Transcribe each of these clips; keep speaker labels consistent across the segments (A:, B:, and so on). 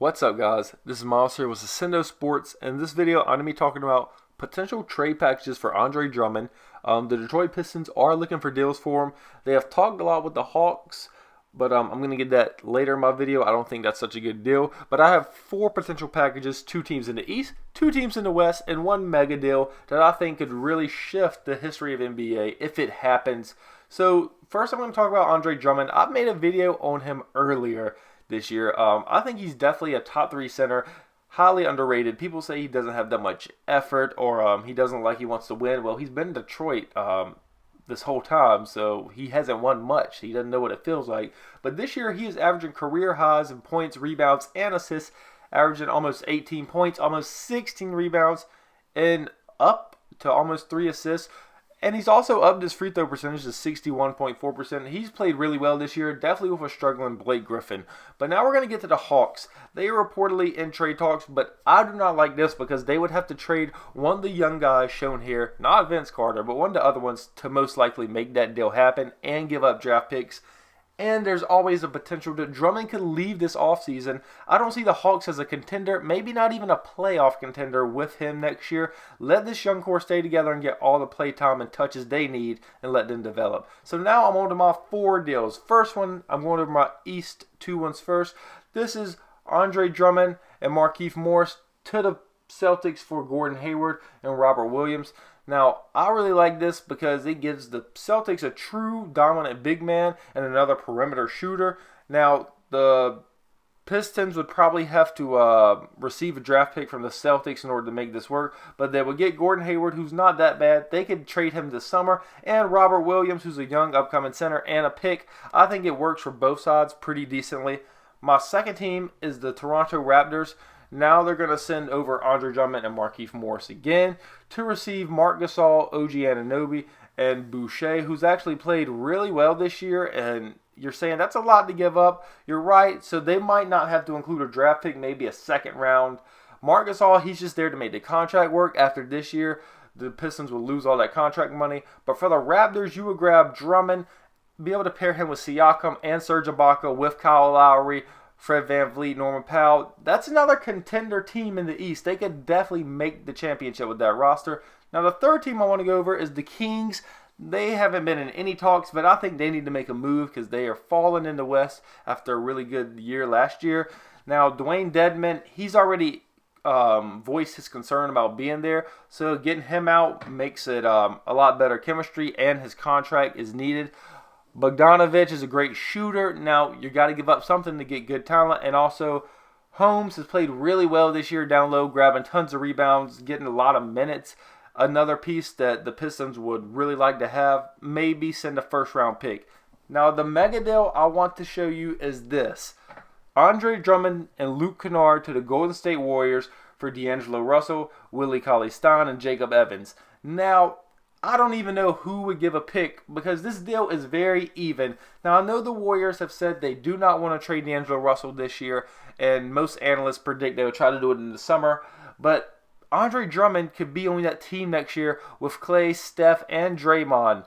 A: What's up, guys? This is Miles here with Ascendo Sports, and in this video I'm going to be talking about potential trade packages for Andre Drummond. The Detroit Pistons are looking for deals for him. They have talked a lot with the Hawks, but I'm going to get that later in my video. I don't think that's such a good deal, but I have 4 potential packages, 2 teams in the East, 2 teams in the West, and 1 mega deal that I think could really shift the history of NBA if it happens. So first I'm going to talk about Andre Drummond. I've made a video on him earlier this year. I think he's definitely a top 3 center, highly underrated. People say he doesn't have that much effort, or he doesn't like he wants to win. Well, he's been in Detroit this whole time, so he hasn't won much. He doesn't know what it feels like. But this year, he is averaging career highs in points, rebounds, and assists, averaging almost 18 points, almost 16 rebounds, and up to almost 3 assists. And he's also upped his free throw percentage to 61.4%. He's played really well this year, definitely with a struggling Blake Griffin. But now we're going to get to the Hawks. They are reportedly in trade talks, but I do not like this because they would have to trade one of the young guys shown here, not Vince Carter, but one of the other ones to most likely make that deal happen and give up draft picks. And there's always a potential that Drummond could leave this offseason. I don't see the Hawks as a contender, maybe not even a playoff contender with him next year. Let this young core stay together and get all the play time and touches they need and let them develop. So now I'm on to my 4 deals. First one, I'm going over my East 2 ones first. This is Andre Drummond and Markieff Morris to the Celtics for Gordon Hayward and Robert Williams. Now, I really like this because it gives the Celtics a true dominant big man and another perimeter shooter. Now, the Pistons would probably have to receive a draft pick from the Celtics in order to make this work, but they would get Gordon Hayward, who's not that bad. They could trade him this summer, and Robert Williams, who's a young upcoming center, and a pick. I think it works for both sides pretty decently. My second team is the Toronto Raptors. Now they're going to send over Andre Drummond and Markieff Morris again to receive Marc Gasol, OG Anunoby, and Boucher, who's actually played really well this year. And you're saying that's a lot to give up. You're right. So they might not have to include a draft pick, maybe a second round. Marc Gasol, he's just there to make the contract work. After this year, the Pistons will lose all that contract money. But for the Raptors, you would grab Drummond, be able to pair him with Siakam and Serge Ibaka with Kyle Lowry, Fred VanVleet, Norman Powell. That's another contender team in the East. They could definitely make the championship with that roster. Now, the third team I want to go over is the Kings. They haven't been in any talks, but I think they need to make a move because they are falling in the West after a really good year last year. Now, Dwayne Dedmon, he's already voiced his concern about being there, so getting him out makes it a lot better chemistry, and his contract is needed. Bogdanovich is a great shooter. Now, you got to give up something to get good talent. And also, Holmes has played really well this year down low, grabbing tons of rebounds, getting a lot of minutes. Another piece that the Pistons would really like to have, maybe send a first-round pick. Now, the mega deal I want to show you is this. Andre Drummond and Luke Kennard to the Golden State Warriors for D'Angelo Russell, Willie Cauley-Stein, and Jacob Evans. Now, I don't even know who would give a pick because this deal is very even. Now, I know the Warriors have said they do not want to trade D'Angelo Russell this year, and most analysts predict they would try to do it in the summer. But Andre Drummond could be on that team next year with Klay, Steph, and Draymond.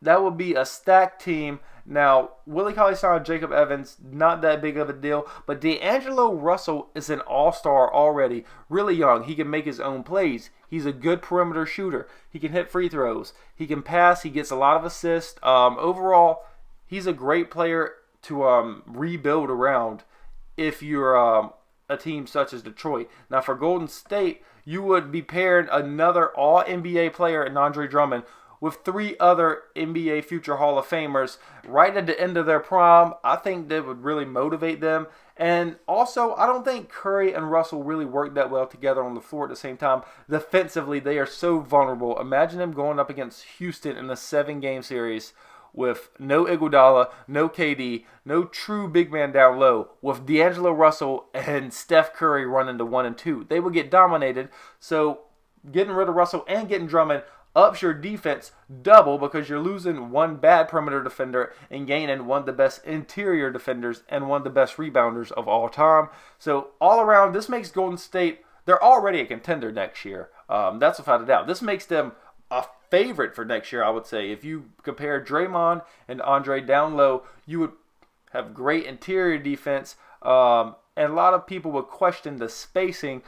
A: That would be a stacked team. Now, Willie Cauley-Stein and Jacob Evans, not that big of a deal. But D'Angelo Russell is an all-star already. Really young. He can make his own plays. He's a good perimeter shooter. He can hit free throws. He can pass. He gets a lot of assists. Overall, he's a great player to rebuild around if you're a team such as Detroit. Now, for Golden State, you would be pairing another All-NBA player in Andre Drummond with 3 other NBA future Hall of Famers right at the end of their prime. I think that would really motivate them. And also, I don't think Curry and Russell really work that well together on the floor at the same time. Defensively, they are so vulnerable. Imagine them going up against Houston in a 7-game series with no Iguodala, no KD, no true big man down low, with D'Angelo Russell and Steph Curry running the 1 and 2. They would get dominated. So getting rid of Russell and getting Drummond ups your defense double because you're losing one bad perimeter defender and gaining one of the best interior defenders and one of the best rebounders of all time. So all around, this makes Golden State, they're already a contender next year. That's without a doubt. This makes them a favorite for next year, I would say. If you compare Draymond and Andre down low, you would have great interior defense, And a lot of people would question the spacing,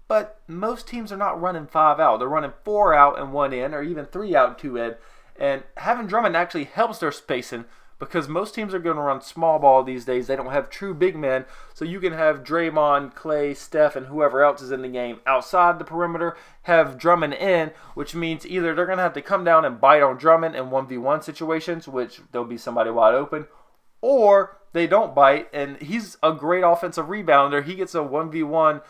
A: but most teams are not running 5 out. They're running 4 out and 1 in, or even 3 out and 2 in. And having Drummond actually helps their spacing because most teams are going to run small ball these days. They don't have true big men. So you can have Draymond, Clay, Steph, and whoever else is in the game outside the perimeter, have Drummond in, which means either they're going to have to come down and bite on Drummond in 1v1 situations, which there'll be somebody wide open, or they don't bite, and he's a great offensive rebounder. He gets a 1v1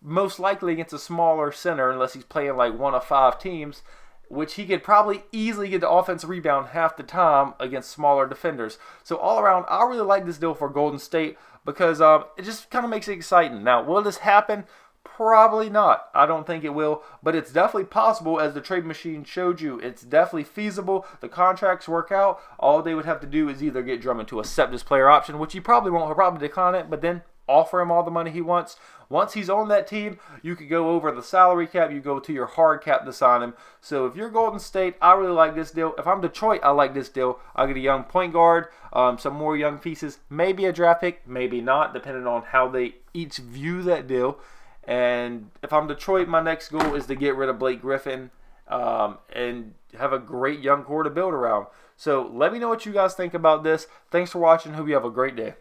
A: most likely against a smaller center unless he's playing like one of 5 teams, which he could probably easily get the offensive rebound half the time against smaller defenders. So all around, I really like this deal for Golden State because it just kind of makes it exciting. Now, will this happen? Probably not. I don't think it will, but it's definitely possible. As the trade machine showed you, it's definitely feasible. The contracts work out. All they would have to do is either get Drummond to accept this player option, which he probably won't. He'll probably decline it, but then offer him all the money he wants. Once he's on that team, you could go over the salary cap. You go to your hard cap to sign him. So if you're Golden State, I really like this deal. If I'm Detroit, I like this deal. I'll get a young point guard, some more young pieces, maybe a draft pick, maybe not, depending on how they each view that deal. And if I'm Detroit, my next goal is to get rid of Blake Griffin and have a great young core to build around. So let me know what you guys think about this. Thanks for watching. Hope you have a great day.